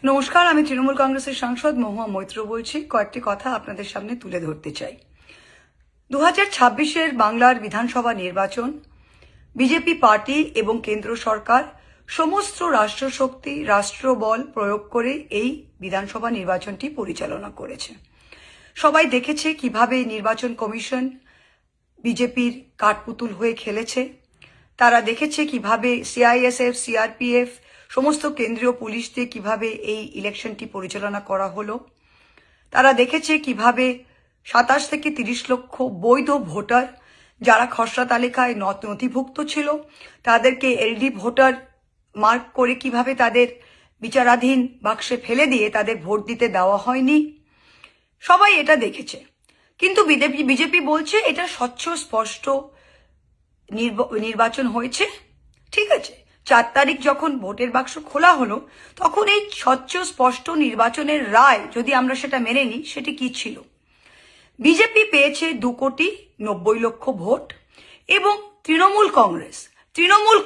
নমস্কার, আমি তৃণমূল কংগ্রেসের সাংসদ মহুয়া মৈত্র বলছি। কয়েকটি কথা আপনাদের সামনে তুলে ধরতে চাই। 2026-এর বাংলার বিধানসভা নির্বাচন বিজেপি পার্টি এবং কেন্দ্র সরকার সমস্ত রাষ্ট্রশক্তি রাষ্ট্রবল প্রয়োগ করে এই বিধানসভা নির্বাচনটি পরিচালনা করেছে। সবাই দেখেছে কিভাবে নির্বাচন কমিশন বিজেপির কাঠপুতুল হয়ে খেলেছে। তারা দেখেছে কিভাবে সিআইএসএফ, সিআরপিএফ, সমস্ত কেন্দ্রীয় পুলিশ দিয়ে কিভাবে এই ইলেকশনটি পরিচালনা করা হলো। তারা দেখেছে কিভাবে 27 থেকে 30 লক্ষ বৈধ ভোটার যারা খসড়া তালিকায় নথিভুক্ত ছিল তাদেরকে এলডি ভোটার মার্ক করে কিভাবে তাদের বিচারাধীন বাক্সে ফেলে দিয়ে তাদের ভোট দিতে দেওয়া হয়নি। সবাই এটা দেখেছে, কিন্তু বিজেপি বলছে এটা স্বচ্ছ স্পষ্ট নির্বাচন হয়েছে। ঠিক আছে, 4 তারিখ যখন ভোটের বাক্স খোলা হলো তখন এই স্বচ্ছ স্পষ্ট নির্বাচনের রায় যদি আমরা সেটা মেনে নিই, সেটি কি ছিল? বিজেপি পেয়েছে 2,90,00,000 ভোট এবং তৃণমূল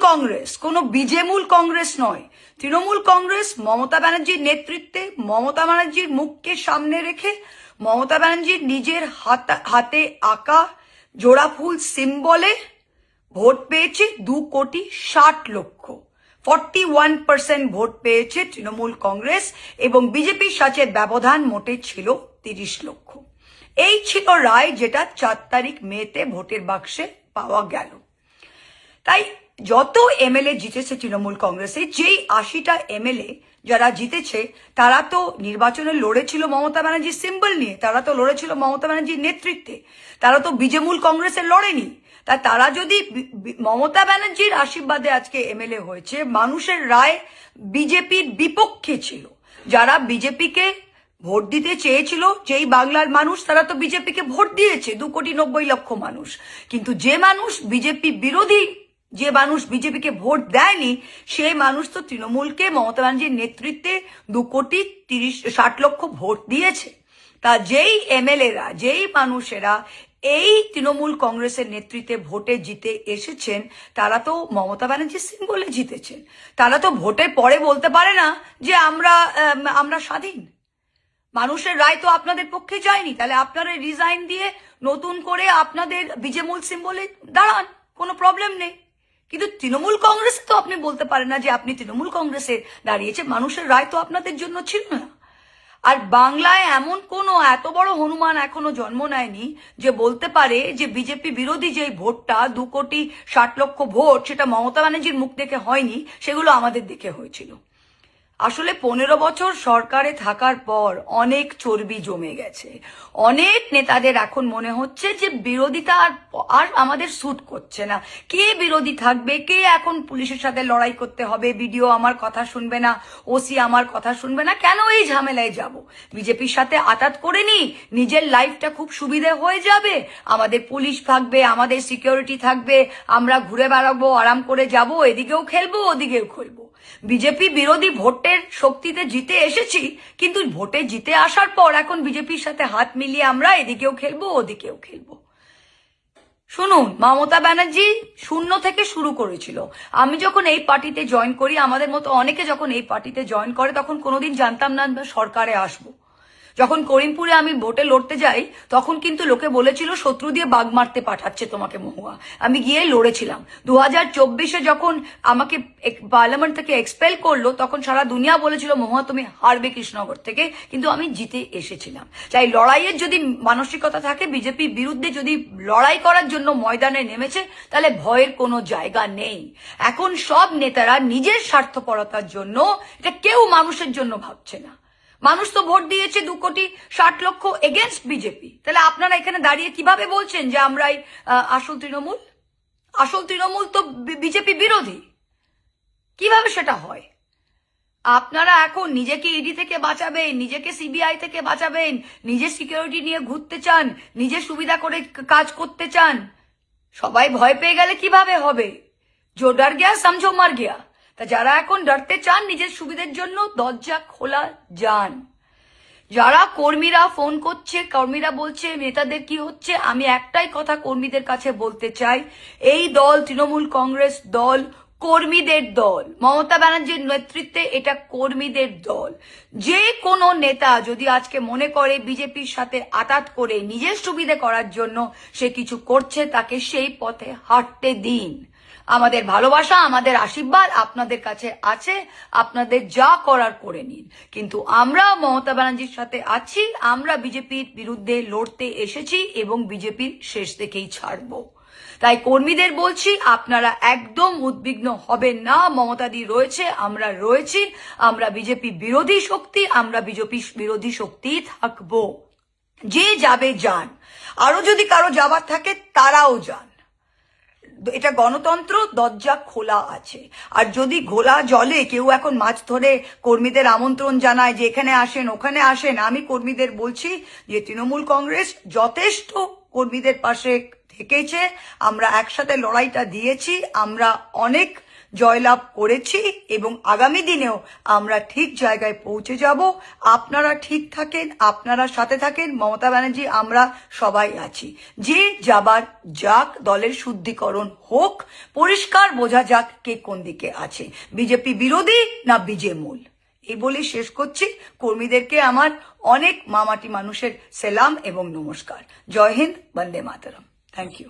কংগ্রেস কোনো বিজেমূল কংগ্রেস নয়। তৃণমূল কংগ্রেস মমতা ব্যানার্জির নেতৃত্বে, মমতা ব্যানার্জির মুখকে সামনে রেখে, মমতা ব্যানার্জির নিজের হাতে আঁকা জোড়া ফুল সিম্বলে ভোট পেয়েছে 2,60,00,000। 41% ভোট পেয়েছে তৃণমূল কংগ্রেস এবং বিজেপির সাথে ব্যবধান মোটে ছিল 30 লক্ষ। এই ছিল রায়, যেটা 4 তারিখ মেতে ভোটের বাক্সে পাওয়া গেল। তাই যত এমএলএ জিতেছে তৃণমূল কংগ্রেসে, যেই 80টা এমএলএ যারা জিতেছে তারা তো নির্বাচনে লড়েছিল মমতা ব্যানার্জির সিম্বল নিয়ে, তারা তো লড়েছিল মমতা ব্যানার্জির নেতৃত্বে, তারা তো বিজেমূল কংগ্রেসে লড়েনি। তারা যদি মমতা ব্যানার্জির আশীর্বাদে আজকে এমএলএ হয়েছে, মানুষের রায় বিজেপির বিপক্ষে ছিল। যারা বিজেপিকে ভোট দিতে চেয়েছিল, যেই বাংলার মানুষ, তারা তো বিজেপিকে ভোট দিয়েছে, 2,90,00,000 মানুষ। কিন্তু যে মানুষ বিজেপি বিরোধী, যে মানুষ বিজেপিকে ভোট দেয়নি, সেই মানুষ তো তৃণমূলকে মমতা ব্যানার্জির নেতৃত্বে 2,60,00,000 ভোট দিয়েছে। তা যেই এমএলএরা, যেই মানুষেরা এই তৃণমূল কংগ্রেসের নেতৃত্বে ভোটে জিতে এসেছেন, তারা তো মমতা ব্যানার্জির সিম্বলে জিতেছেন। তারা তো ভোটের পরে বলতে পারে না যে আমরা স্বাধীন। মানুষের রায় তো আপনাদের পক্ষে যায়নি, তাহলে আপনারা রিজাইন দিয়ে নতুন করে আপনাদের বিজেমূল সিম্বলে দাঁড়ান, কোনো প্রবলেম নেই। কিন্তু তৃণমূল কংগ্রেসে তো আপনি বলতে পারেন না যে আপনি তৃণমূল কংগ্রেসে দাঁড়িয়েছে, মানুষের রায় তো আপনাদের জন্য ছিল না। আর বাংলায় এমন কোনো এত বড় হনুমান এখনো জন্ম নেয়নি যে বলতে পারে যে বিজেপি বিরোধী যে ভোটটা 2,60,00,000 ভোট, সেটা মমতা ব্যানার্জির মুখ দেখে হয়নি, সেগুলো আমাদের দেখে হয়েছিল। আসলে 15 বছর সরকারে থাকার পর অনেক চর্বি জমে গেছে। অনেক নেতাদের এখন মনে হচ্ছে যে বিরোধিতা আর আমাদের স্যুট করছে না। কে বিরোধী থাকবে, কে এখন পুলিশের সাথে লড়াই করতে হবে, বিডিও আমার কথা শুনবে না, ওসি আমার কথা শুনবে না, কেন এই ঝামেলায় যাব? বিজেপির সাথে আতাত করে নি, নিজের লাইফটা খুব সুবিধে হয়ে যাবে। আমাদের পুলিশ থাকবে, আমাদের সিকিউরিটি থাকবে, আমরা ঘুরে বেড়াবো, আরাম করে যাব, এদিকেও খেলবো ওদিকেও খেলবো। বিজেপি বিরোধী ভোটের শক্তিতে জিতে এসেছি, কিন্তু ভোটে জিতে আসার পর এখন বিজেপির সাথে হাত মিলিয়ে আমরা এদিকেও খেলবো ওদিকেও খেলবো। শুনুন, মমতা ব্যানার্জি 0 থেকে শুরু করেছিল। আমি যখন এই পার্টিতে জয়েন করি, আমাদের মতো অনেকে যখন এই পার্টিতে জয়েন করে, তখন কোনোদিন জানতাম না সরকারে আসবো। যখন করিমপুরে আমি ভোটে লড়তে যাই, তখন কিন্তু লোকে বলেছিল শত্রু দিয়ে বাঘ মারতে পাঠাচ্ছে তোমাকে মহুয়া। আমি গিয়ে লড়েছিলাম। 2024-এ যখন আমাকে পার্লামেন্ট থেকে এক্সপেল করলো, তখন সারা দুনিয়া বলেছিল মহুয়া তুমি হারবে কৃষ্ণনগর থেকে, কিন্তু আমি জিতে এসেছিলাম। তাই লড়াইয়ের যদি মানসিকতা থাকে, বিজেপির বিরুদ্ধে যদি লড়াই করার জন্য ময়দানে নেমেছে, তাহলে ভয়ের কোনো জায়গা নেই। এখন সব নেতারা নিজের স্বার্থপরতার জন্য, এটা কেউ মানুষের জন্য ভাবছে না। মানুষ তো ভোট দিয়েছে 2,60,00,000 এগেনস্ট বিজেপি। তাহলে আপনারা এখানে দাঁড়িয়ে কিভাবে বলছেন যে আমরাই আসল তৃণমূল? আসল তৃণমূল তো বিজেপি বিরোধী। কিভাবে সেটা হয়? আপনারা এখন নিজেকে ইডি থেকে বাঁচাবেন, নিজেকে সিবিআই থেকে বাঁচাবেন, নিজের সিকিউরিটি নিয়ে ঘুরতে চান, নিজের সুবিধা করে কাজ করতে চান। সবাই ভয় পেয়ে গেলে কিভাবে হবে? জো ডর গিয়া সমঝো মর গিয়া। তা যারা এখন ডরতে চান নিজের সুবিধার জন্য, দরজা খোলা যান। যারা কর্মীরা ফোন করছে, কর্মীরা বলছে নেতাদের কি হচ্ছে, আমি একটাই কথা কর্মীদের কাছে বলতে চাই, এই দল তৃণমূল কংগ্রেস দল কর্মীদের দল, মমতা ব্যানার্জির নেতৃত্বে এটা কর্মীদের দল। যে কোনো নেতা যদি আজকে মনে করে বিজেপির সাথে আতাত করে নিজের সুবিধে করার জন্য সে কিছু করছে, তাকে সেই পথে হাঁটতে দিন। আমাদের ভালোবাসা, আমাদের আশীর্বাদ আপনাদের কাছে আছে, আপনাদের যা করার করে নিন। কিন্তু আমরা মমতা ব্যানার্জির সাথে আছি, আমরা বিজেপির বিরুদ্ধে লড়তে এসেছি এবং বিজেপির শেষ থেকেই ছাড়বো। তাই কর্মীদের বলছি, আপনারা একদম উদ্বিগ্ন হবেন না। মমতাদি রয়েছে, আমরা রয়েছি, আমরা বিজেপি বিরোধী শক্তি, আমরা বিজেপি বিরোধী শক্তি থাকবো। যে যাবে যান, আরো যদি কারো যাবার থাকে তারাও যান। এটা গণতন্ত্র, দরজা খোলা আছে। আর যদি ঘোলা জলে কেউ এখন মাছ ধরে কর্মীদের আমন্ত্রণ জানায় যে এখানে আসেন ওখানে আসেন, আমি কর্মীদের বলছি যে তৃণমূল কংগ্রেস যথেষ্ট কর্মীদের পাশে থেকেছে। আমরা একসাথে লড়াইটা দিয়েছি, আমরা অনেক জয়লাভ করেছি এবং আগামী দিনেও আমরা ঠিক জায়গায় পৌঁছে যাব। আপনারা ঠিক থাকেন, আপনারা সাথে থাকেন। মমতা ব্যানার্জি, আমরা সবাই আছি। যে যাবার যাক, দলের শুদ্ধিকরণ হোক, পরিষ্কার বোঝা যাক কে কোন দিকে আছে, বিজেপি বিরোধী না বিজেমূল। এই বলে শেষ করছি। কর্মীদেরকে আমার অনেক মামাটি মানুষের সেলাম এবং নমস্কার। জয় হিন্দ, বন্দে মাতরম। Thank you.